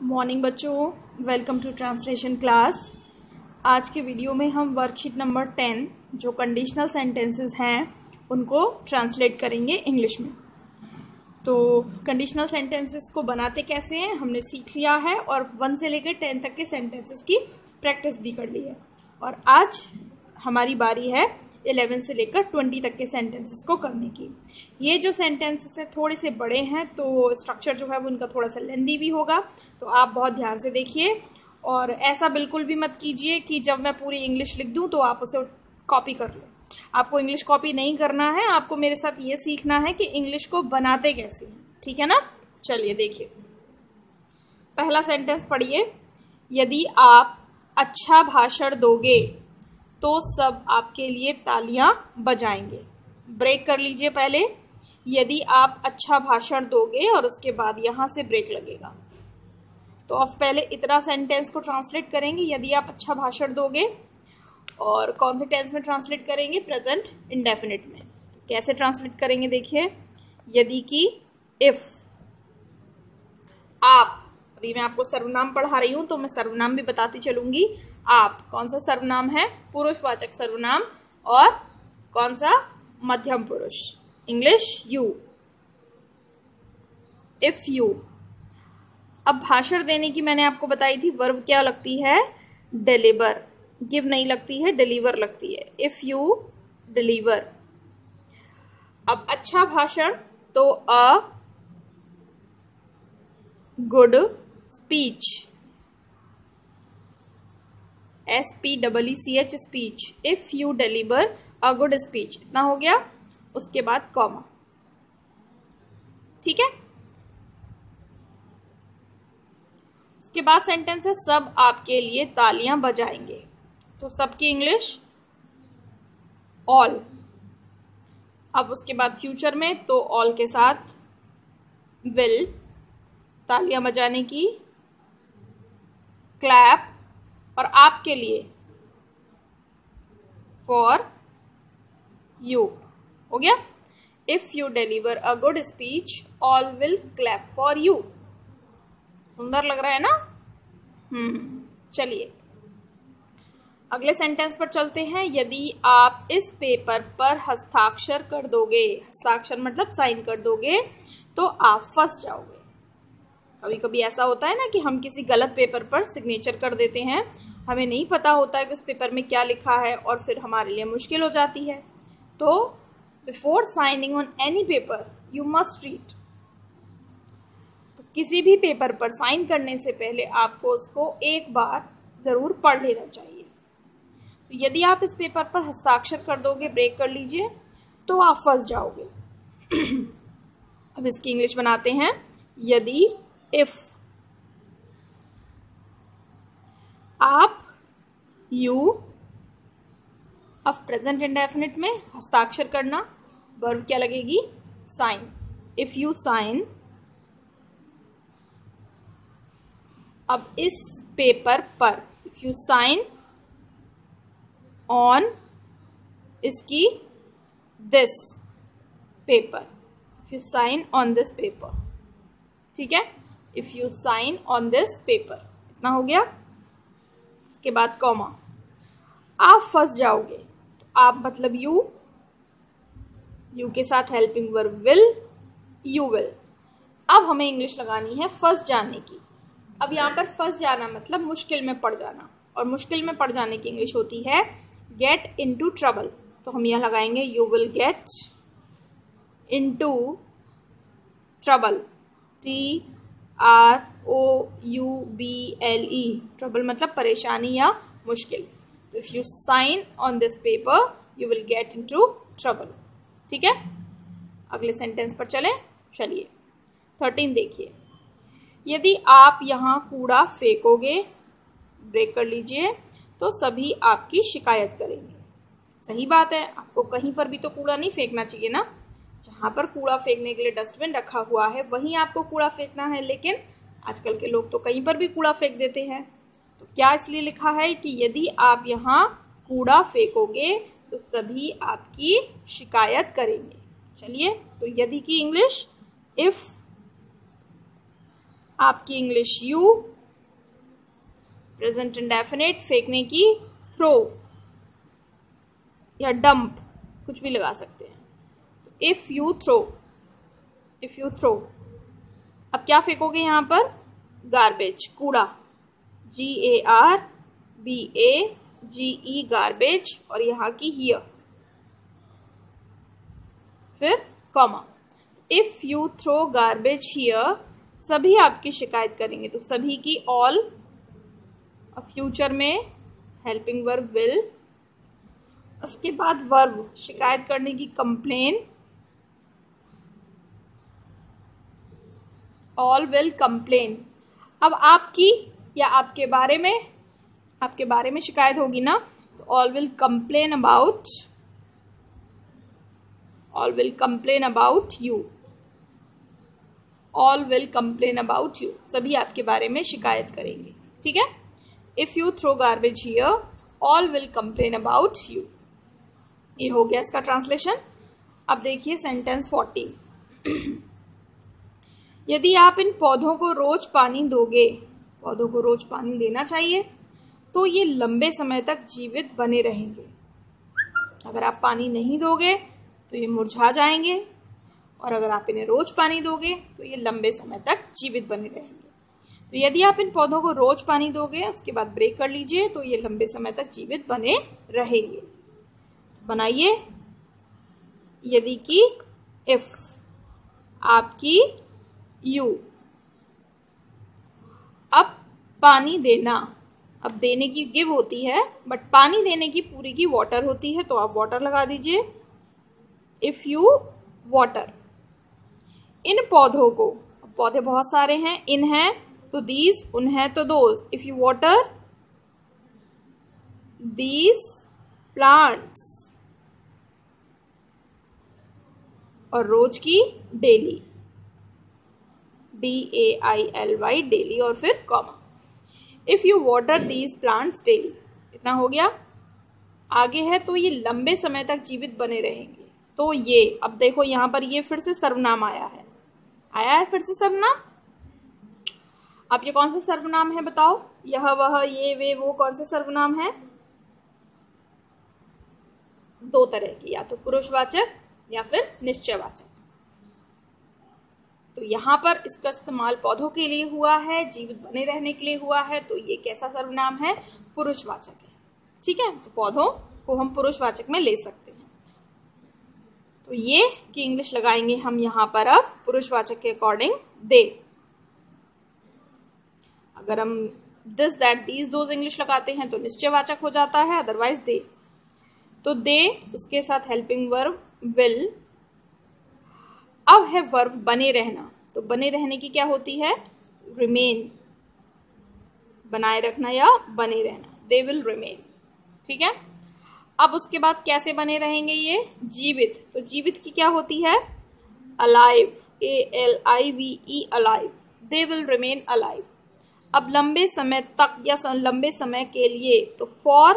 Morning बच्चों, welcome to translation class. आज के वीडियो में हम वर्कशीट नंबर 10 जो कंडीशनल सेंटेंसेस हैं उनको ट्रांसलेट करेंगे इंग्लिश में। तो कंडीशनल सेंटेंसेस को बनाते कैसे हैं हमने सीख लिया है और 1 से लेकर 10 तक के सेंटेंसेस की प्रैक्टिस भी कर ली है। और आज हमारी बारी है 11 से लेकर 20 तक के सेंटेंसेस को करने की। ये जो सेंटेंसेस है थोड़े से बड़े हैं तो स्ट्रक्चर जो है वो उनका थोड़ा सा लेंदी भी होगा, तो आप बहुत ध्यान से देखिए। और ऐसा बिल्कुल भी मत कीजिए कि जब मैं पूरी इंग्लिश लिख दूं तो आप उसे कॉपी कर लो। आपको इंग्लिश कॉपी नहीं करना है, आपको मेरे साथ ये सीखना है कि इंग्लिश को बनाते कैसे हैं, ठीक है ना। चलिए देखिए, पहला सेंटेंस पढ़िए। यदि आप अच्छा भाषण दोगे तो सब आपके लिए तालियां बजाएंगे। ब्रेक कर लीजिए पहले। यदि आप अच्छा भाषण दोगे और उसके बाद यहां से ब्रेक लगेगा। तो अब पहले इतना सेंटेंस को ट्रांसलेट करेंगे, यदि आप अच्छा भाषण दोगे। और कौन से टेंस में ट्रांसलेट करेंगे? प्रेजेंट इंडेफिनिट में। कैसे ट्रांसलेट करेंगे देखिए। यदि की इफ आप, अभी मैं आपको सर्वनाम पढ़ा रही हूं तो मैं सर्वनाम भी बताती चलूंगी। आप कौन सा सर्वनाम है? पुरुषवाचक सर्वनाम। और कौन सा? मध्यम पुरुष। English you. If you. अब भाषण देने की मैंने आपको बताई थी वर्ब क्या लगती है? डिलीवर। गिव नहीं लगती है, डिलीवर लगती है। If you deliver. अब अच्छा भाषण तो a good speech. SPEECH speech. If you deliver a good speech. इतना हो गया। उसके बाद कॉमा, ठीक है। उसके बाद सेंटेंस है सब आपके लिए तालियां बजाएंगे। तो सबकी इंग्लिश ऑल। अब उसके बाद फ्यूचर में तो ऑल के साथ विल, तालियां बजाने की, क्लैप, और आपके लिए फॉर यू। हो गया। If you deliver a good speech all will clap for you. सुंदर लग रहा है ना? चलिए अगले सेंटेंस पर चलते हैं। यदि आप इस पेपर पर हस्ताक्षर कर दोगे, हस्ताक्षर मतलब साइन कर दोगे, तो आप फंस जाओगे। कभी कभी ऐसा होता है ना कि हम किसी गलत पेपर पर सिग्नेचर कर देते हैं, हमें नहीं पता होता है कि उस पेपर में क्या लिखा है और फिर हमारे लिए मुश्किल हो जाती है। तो before signing on any paper you must read. तो किसी भी पेपर पर साइन करने से पहले आपको उसको एक बार जरूर पढ़ लेना चाहिए। तो यदि आप इस पेपर पर हस्ताक्षर कर दोगे, ब्रेक कर लीजिए, तो आप फंस जाओगे। अब इसकी इंग्लिश बनाते हैं। यदि इफ आप यू, अब प्रेजेंट इंडेफिनिट में हस्ताक्षर करना, वर्ब क्या लगेगी? साइन। If you sign. अब इस पेपर पर, इफ यू साइन ऑन, इसकी this paper. If you sign on this paper, ठीक है। If you sign on this paper. इतना हो गया। उसके बाद कॉमा। आप फंस जाओगे। तो आप मतलब यू, यू के साथ helping verb will, you will. अब हमें इंग्लिश लगानी है फंस जाने की। अब यहाँ पर फंस जाना मतलब मुश्किल में पड़ जाना, और मुश्किल में पड़ जाने की इंग्लिश होती है गेट इनटू ट्रबल। तो हम यहाँ लगाएंगे you will get into trouble. TROUBLE। Trouble मतलब परेशानी या मुश्किल। If you sign on this paper you will get into trouble, ठीक है। अगले सेंटेंस पर चलें। चलिए 13 देखिए। यदि आप यहाँ कूड़ा फेंकोगे, ब्रेक कर लीजिए, तो सभी आपकी शिकायत करेंगे। सही बात है, आपको कहीं पर भी तो कूड़ा नहीं फेंकना चाहिए ना। जहाँ पर कूड़ा फेंकने के लिए डस्टबिन रखा हुआ है वहीं आपको कूड़ा फेंकना है, लेकिन आजकल के लोग तो कहीं पर भी कूड़ा फेंक देते हैं। तो क्या इसलिए लिखा है कि यदि आप यहाँ कूड़ा फेंकोगे तो सभी आपकी शिकायत करेंगे। चलिए, तो यदि की इंग्लिश इफ, आपकी इंग्लिश यू, प्रेजेंट इंडेफिनिट फेंकने की, थ्रो या डंप, कुछ भी लगा सकते हैं। If you throw, if you throw, अब क्या फेंकोगे यहाँ पर? गार्बेज, कूड़ा, GARBAGE, गार्बेज, और यहाँ की हियर, फिर comma. If you throw garbage here, सभी आपकी शिकायत करेंगे, तो सभी की ऑल। अब फ्यूचर में हेल्पिंग वर्ब विल, उसके बाद वर्ब शिकायत करने की, कंप्लेन, ऑल विल कंप्लेन। अब आपकी या आपके बारे में शिकायत होगी ना, तो all will complain about, all will complain about you, all will complain about you, सभी आपके बारे में शिकायत करेंगे। ठीक है, if you throw garbage here, all will complain about you. ये हो गया इसका ट्रांसलेशन। अब देखिए सेंटेंस 14। यदि आप इन पौधों को रोज पानी दोगे, पौधों को रोज पानी देना चाहिए, तो ये लंबे समय तक जीवित बने रहेंगे। अगर आप पानी नहीं दोगे तो ये मुरझा जाएंगे, और अगर आप इन्हें रोज पानी दोगे तो ये लंबे समय तक जीवित बने रहेंगे। तो यदि आप इन पौधों को रोज पानी दोगे, उसके बाद ब्रेक कर लीजिए, तो ये लंबे समय तक जीवित बने रहेंगे। बनाइए यदि की इफ, आपकी यू। अब पानी देना, अब देने की गिव होती है, बट पानी देने की पूरी की वाटर होती है, तो आप वाटर लगा दीजिए। इफ यू वाटर इन पौधों को, पौधे बहुत सारे हैं, इन है तो दीज, उन है तो those. If you water these plants, और रोज की डेली, DAILY डेली, और फिर comma. If you water these plants daily, इतना हो गया। आगे है तो ये लंबे समय तक जीवित बने रहेंगे, तो ये, अब देखो यहां पर ये फिर से सर्वनाम आया है, फिर से सर्वनाम। अब ये कौन सा सर्वनाम है बताओ? यह, वह, ये, वे, वो, कौन से सर्वनाम है? दो तरह की, या तो पुरुषवाचक या फिर निश्चयवाचक। तो यहाँ पर इसका इस्तेमाल पौधों के लिए हुआ है, जीवित बने रहने के लिए हुआ है, तो ये कैसा सर्वनाम है? पुरुषवाचक है। ठीक है, तो पौधों को हम पुरुषवाचक में ले सकते हैं। तो ये की इंग्लिश लगाएंगे हम यहाँ पर अब पुरुषवाचक के अकॉर्डिंग दे। अगर हम this, that, these, those English लगाते हैं तो निश्चयवाचक हो जाता है, अदरवाइज दे। तो दे, उसके साथ हेल्पिंग वर्ब विल। अब है वर्ब बने रहना, तो बने रहने की क्या होती है? रिमेन, बनाए रखना या बने रहना, दे विल रिमेन। ठीक है, अब उसके बाद कैसे बने रहेंगे ये? जीवित, तो जीवित की क्या होती है? Alive, ALIVE, alive, they will remain alive. अब लंबे समय तक या लंबे समय के लिए, तो for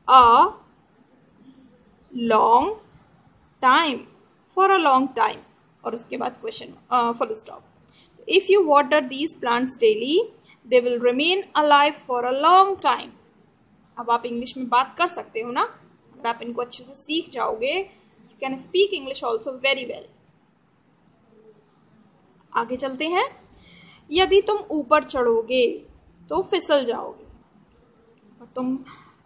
a long time, for a long time, और उसके बाद question, full stop. If you water these plants daily, they will remain alive for a long time. अब आप इंग्लिश में बात कर सकते हो ना, अगर आप इनको अच्छे से सीख जाओगे, you can speak English also very well. आगे चलते हैं। यदि तुम ऊपर चढ़ोगे तो फिसल जाओगे, और तुम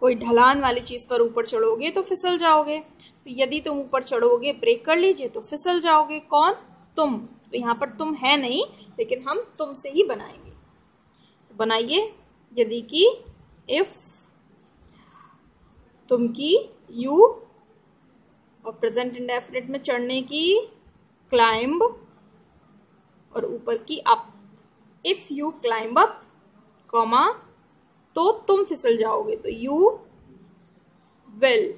कोई ढलान वाली चीज पर ऊपर चढ़ोगे तो फिसल जाओगे। तो यदि तुम ऊपर चढ़ोगे, ब्रेक कर लीजिए, तो फिसल जाओगे। कौन? तुम। तो यहाँ पर तुम है नहीं, लेकिन हम तुम से ही बनाएंगे। तो बनाइए यदि की इफ, तुम की यू, और प्रेजेंट इंडेफिनिट में चढ़ने की क्लाइंब, और ऊपर की up. If you climb up, comma, तो तुम फिसल जाओगे, तो यू विल,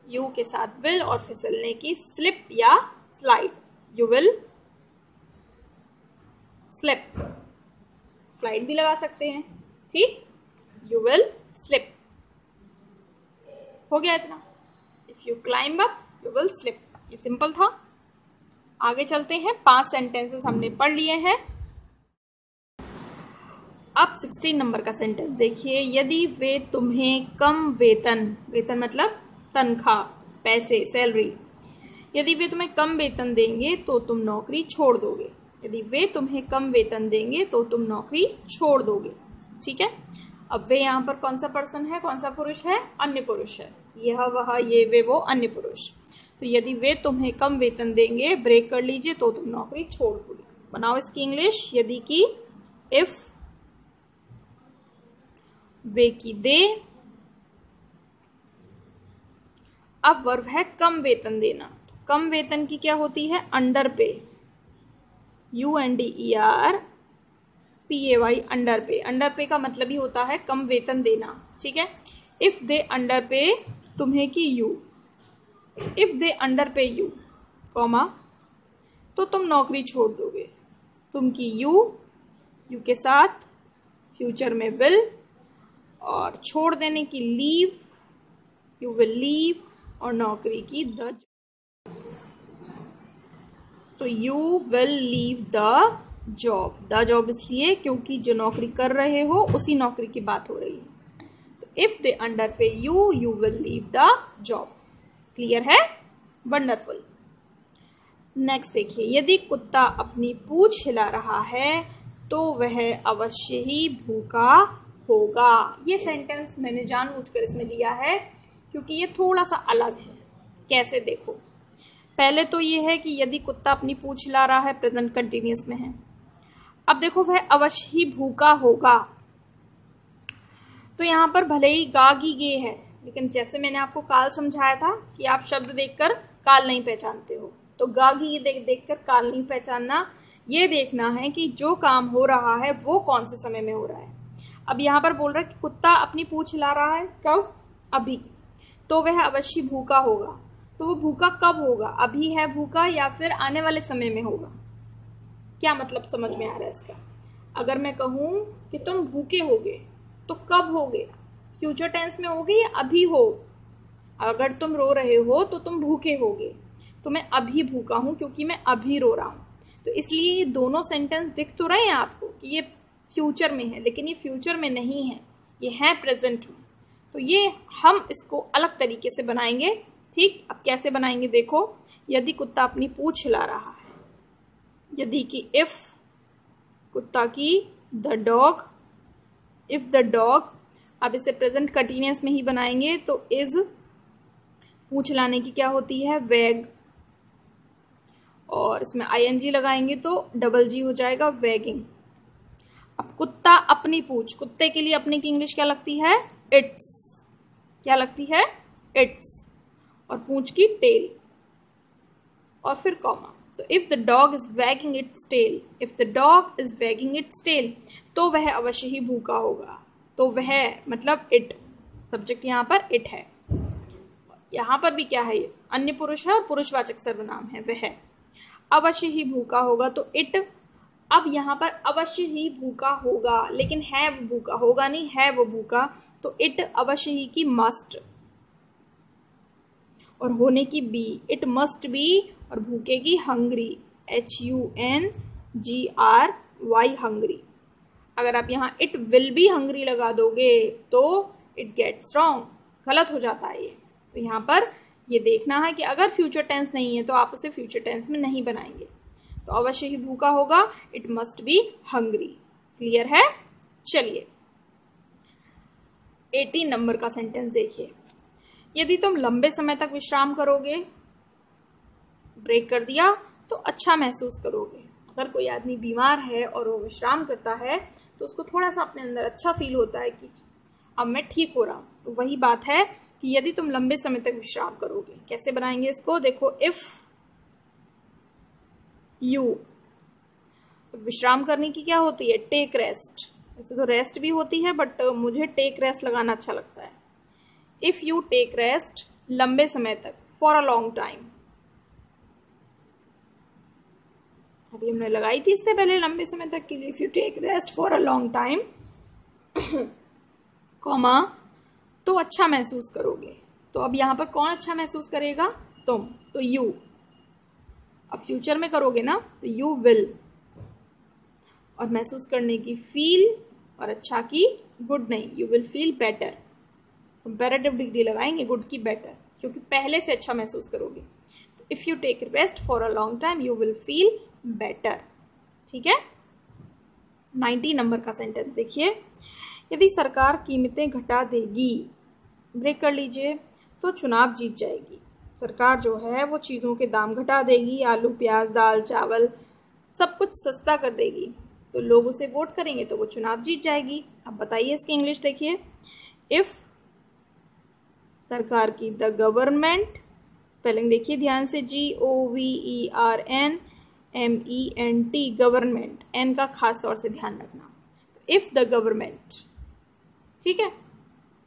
यू के साथ विल, और फिसलने की स्लिप या slide, you will slip, slide भी लगा सकते हैं। ठीक, यू विल स्लिप, हो गया इतना। If you climb up, you will slip, ये सिंपल था। आगे चलते हैं। 5 सेंटेंसेस हमने पढ़ लिए हैं। अब 16 नंबर का सेंटेंस देखिए, यदि वे तुम्हें कम वेतन, वेतन मतलब तनख्वाह, पैसे, सैलरी, यदि वे तुम्हें कम वेतन देंगे तो तुम नौकरी छोड़ दोगे। यदि वे तुम्हें कम वेतन देंगे तो तुम नौकरी छोड़ दोगे। ठीक है। अब वे यहाँ पर कौन सा पर्सन है, कौन सा पुरुष है, अन्य पुरुष है। यह वह ये वे वो अन्य पुरुष। तो यदि वे तुम्हें कम वेतन देंगे, ब्रेक कर लीजिए, तो तुम नौकरी छोड़ दोगे। बनाओ इसकी इंग्लिश, यदि की इफ, वे की दे। अब वर्ब है कम वेतन देना। तो कम वेतन की क्या होती है, अंडर पे, UNDER अंडर पे। अंडर पे का मतलब ही होता है कम वेतन देना। ठीक है। इफ दे अंडर पे तुम्हें की यू, इफ दे अंडर पे यू, कॉमा, तो तुम नौकरी छोड़ दोगे। तुम की यू के साथ फ्यूचर में विल, और छोड़ देने की लीव, यू विल लीव, और नौकरी की द, तो you will leave the job. The job इसलिए क्योंकि जो नौकरी कर रहे हो उसी नौकरी की बात हो रही है। तो इफ दे अंडर पे you, you will leave the job. Clear है, वंडरफुल। नेक्स्ट देखिए, यदि कुत्ता अपनी पूंछ हिला रहा है तो वह अवश्य ही भूखा होगा। ये सेंटेंस मैंने जानबूझकर इसमें लिया है क्योंकि ये थोड़ा सा अलग है। कैसे, देखो, पहले तो ये है कि यदि कुत्ता अपनी पूंछ हिला रहा है, प्रेजेंट कंटिन्यूअस में है। अब देखो, वह अवश्य ही भूखा होगा। तो यहां पर भले ही गागी गे है, लेकिन जैसे मैंने आपको काल समझाया था कि आप शब्द देखकर काल नहीं पहचानते हो, तो गागी देखकर काल नहीं पहचानना। ये देखना है कि जो काम हो रहा है वो कौन से समय में हो रहा है। अब यहाँ पर बोल रहा है कि कुत्ता अपनी पूंछ हिला रहा है, कब, अभी। तो वह अवश्य भूखा होगा। तो वो भूखा कब होगा, अभी है भूखा या फिर आने वाले समय में होगा। क्या मतलब समझ में आ रहा है इसका? अगर मैं कहूं कि तुम भूखे होगे, तो कब होगे, फ्यूचर टेंस में होगे या अभी हो। अगर तुम रो रहे हो तो तुम भूखे होगे, तो मैं अभी भूखा हूं क्योंकि मैं अभी रो रहा हूं। तो इसलिए ये दोनों सेंटेंस दिख तो रहे हैं आपको कि ये फ्यूचर में है, लेकिन ये फ्यूचर में नहीं है, ये है प्रेजेंट में। तो ये हम इसको अलग तरीके से बनाएंगे। ठीक, अब कैसे बनाएंगे देखो। यदि कुत्ता अपनी पूंछ हिला रहा है, यदि की इफ, कुत्ता की the dog, if the dog. अब इसे प्रेजेंट कंटिन्यूअस में ही बनाएंगे, तो इज, पूंछ हिलाने की क्या होती है, वैग, और इसमें ING लगाएंगे तो डबल G हो जाएगा, वैगिंग। अब कुत्ता अपनी पूंछ, कुत्ते के लिए अपने की इंग्लिश क्या लगती है, इट्स। क्या लगती है, इट्स, और पूंछ की टेल, और फिर कॉमा। तो if the dog is wagging its tail, if the dog is wagging its tail, तो वह अवश्य ही भूखा होगा। तो वह मतलब इट, सब्जेक्ट यहाँ पर इट है। यहाँ पर भी क्या है, अन्य पुरुष है और पुरुषवाचक सर्वनाम है, वह अवश्य ही भूखा होगा। तो इट, अब यहाँ पर अवश्य ही भूखा होगा, लेकिन है वो भूखा, होगा नहीं, है वो भूखा। तो इट अवश्य ही की मस्ट, और होने की बी, इट मस्ट बी, और भूखे की हंग्री, HUNGRY, हंग्री। अगर आप यहाँ इट विल बी हंग्री लगा दोगे तो इट गेट्स रॉन्ग, गलत हो जाता है ये। तो यहाँ पर ये देखना है कि अगर फ्यूचर टेंस नहीं है तो आप उसे फ्यूचर टेंस में नहीं बनाएंगे। तो अवश्य ही भूखा होगा, it must be hungry. Clear है? चलिए 18 नंबर का सेंटेंस देखिए, यदि तुम लंबे समय तक विश्राम करोगे, ब्रेक कर दिया, तो अच्छा महसूस करोगे। अगर कोई आदमी बीमार है और वो विश्राम करता है तो उसको थोड़ा सा अपने अंदर अच्छा फील होता है कि अब मैं ठीक हो रहा हूं। तो वही बात है कि यदि तुम लंबे समय तक विश्राम करोगे, कैसे बनाएंगे इसको देखो। इफ यू, विश्राम करने की क्या होती है, टेक रेस्ट। वैसे तो रेस्ट भी होती है बट मुझे टेक रेस्ट लगाना अच्छा लगता है। इफ यू टेक रेस्ट, लंबे समय तक, फॉर अ लॉन्ग टाइम। अभी हमने लगाई थी इससे पहले लंबे समय तक के लिए, if you take rest for a long time, comma, तो अच्छा महसूस करोगे। तो अब यहां पर कौन अच्छा महसूस करेगा, तुम, तो यू। अब फ्यूचर में करोगे ना, तो यू विल, और महसूस करने की फील, और अच्छा की गुड नहीं, you will feel better. Comparative degree लगाएंगे गुड की बेटर, क्योंकि पहले से अच्छा महसूस करोगे। तो if you take rest for a long time you will feel better. ठीक है। 90 नंबर का सेंटेंस देखिए, यदि सरकार कीमतें घटा देगी, ब्रेक कर लीजिए, तो चुनाव जीत जाएगी। सरकार जो है वो चीज़ों के दाम घटा देगी, आलू प्याज दाल चावल सब कुछ सस्ता कर देगी, तो लोग उसे वोट करेंगे तो वो चुनाव जीत जाएगी। अब बताइए इसकी इंग्लिश देखिए, इफ सरकार की, द गवर्नमेंट, स्पेलिंग देखिए ध्यान से, GOVERNMENT, गवर्नमेंट, एन का खास तौर से ध्यान रखना। तो इफ द गवर्नमेंट, ठीक है,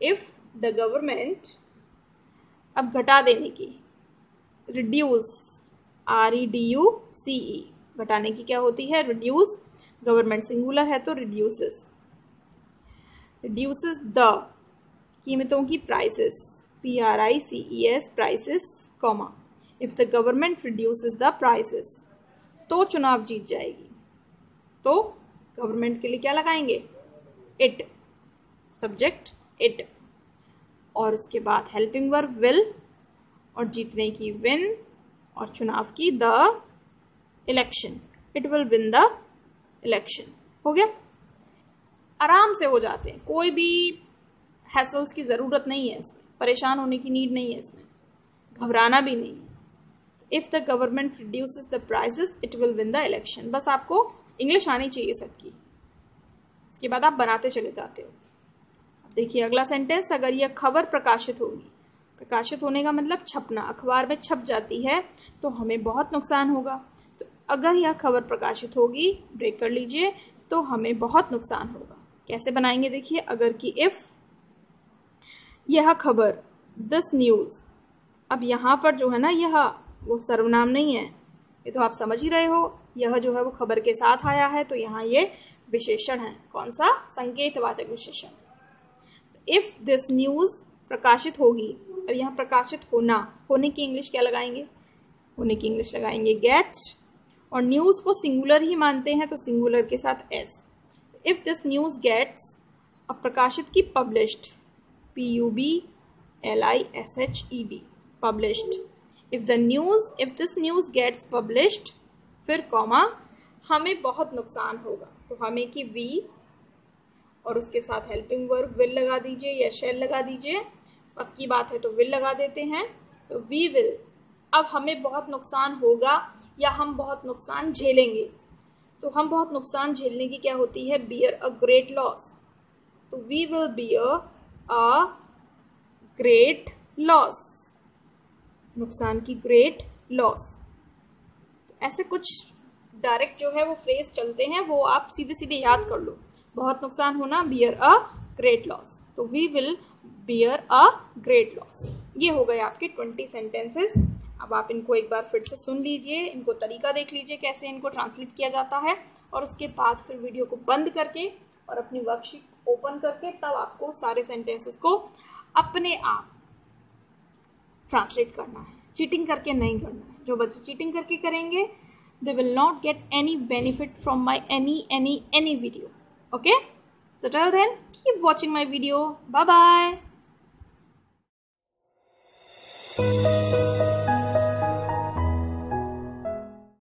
इफ द गवर्नमेंट, अब घटा देने की, रिड्यूस, REDUCE, घटाने की क्या होती है, रिड्यूस, गवर्नमेंट सिंगुलर है तो रिड्यूसेस, रिड्यूसेस द, कीमतों की, prices, PRICES, prices, comma, if the government reduces the prices, तो चुनाव जीत जाएगी। तो गवर्नमेंट के लिए क्या लगाएंगे, इट, सब्जेक्ट इट, और उसके बाद हेल्पिंग वर्ब विल, और जीतने की विन, और चुनाव की the election, it will win the election. हो गया, आराम से हो जाते हैं, कोई भी हैसल्स की ज़रूरत नहीं है इसमें, परेशान होने की नीड नहीं है इसमें, घबराना भी नहीं है। If the government reduces the prices it will win the election, बस आपको इंग्लिश आनी चाहिए सबकी, उसके बाद आप बनाते चले जाते हो। देखिए अगला सेंटेंस, अगर यह खबर प्रकाशित होगी, प्रकाशित होने का मतलब छपना, अखबार में छप जाती है तो हमें बहुत नुकसान होगा। तो अगर यह खबर प्रकाशित होगी, ब्रेक कर लीजिए, तो हमें बहुत नुकसान होगा। कैसे बनाएंगे देखिए, अगर की इफ, यह खबर, दिस न्यूज़, अब यहाँ पर जो है ना, यह वो सर्वनाम नहीं है, ये तो आप समझ ही रहे हो, यह जो है वो खबर के साथ आया है, तो यहाँ ये विशेषण है, कौन सा, संकेतवाचक विशेषण। इफ दिस न्यूज़ प्रकाशित होगी, अब यहाँ प्रकाशित होना, होने की इंग्लिश क्या लगाएंगे, होने की इंग्लिश लगाएंगे गेट, और न्यूज़ को सिंगुलर ही मानते हैं तो सिंगुलर के साथ S. If this news gets, अब प्रकाशित की published, PUBLISHED, published. If this news gets published, फिर कॉमा, हमें बहुत नुकसान होगा, तो हमें की वी, और उसके साथ हेल्पिंग वर्ब विल लगा दीजिए या शेल लगा दीजिए, पक्की बात है तो विल लगा देते हैं, तो वी विल, अब हमें बहुत नुकसान होगा या हम बहुत नुकसान झेलेंगे, तो हम बहुत नुकसान झेलने की क्या होती है, बियर अ ग्रेट लॉस, तो we will bear a great loss, नुकसान की ग्रेट लॉस। तो ऐसे कुछ डायरेक्ट जो है वो फ्रेज चलते हैं, वो आप सीधे सीधे याद कर लो, बहुत नुकसान होना, बियर अ ग्रेट लॉस, तो we will bear a great loss. ये हो गए आपके 20 सेंटेंसेस। अब आप इनको एक बार फिर से सुन लीजिए, इनको तरीका देख लीजिए कैसे इनको ट्रांसलेट किया जाता है, और उसके बाद फिर वीडियो को बंद करके और अपनी वर्कशीट ओपन करके तब आपको सारे सेंटेंसेस को अपने आप ट्रांसलेट करना है, चीटिंग करके नहीं करना है। जो बच्चे चीटिंग करके करेंगे, they will not get any benefit from my any video. Okay, so till then keep watching my video. Bye bye.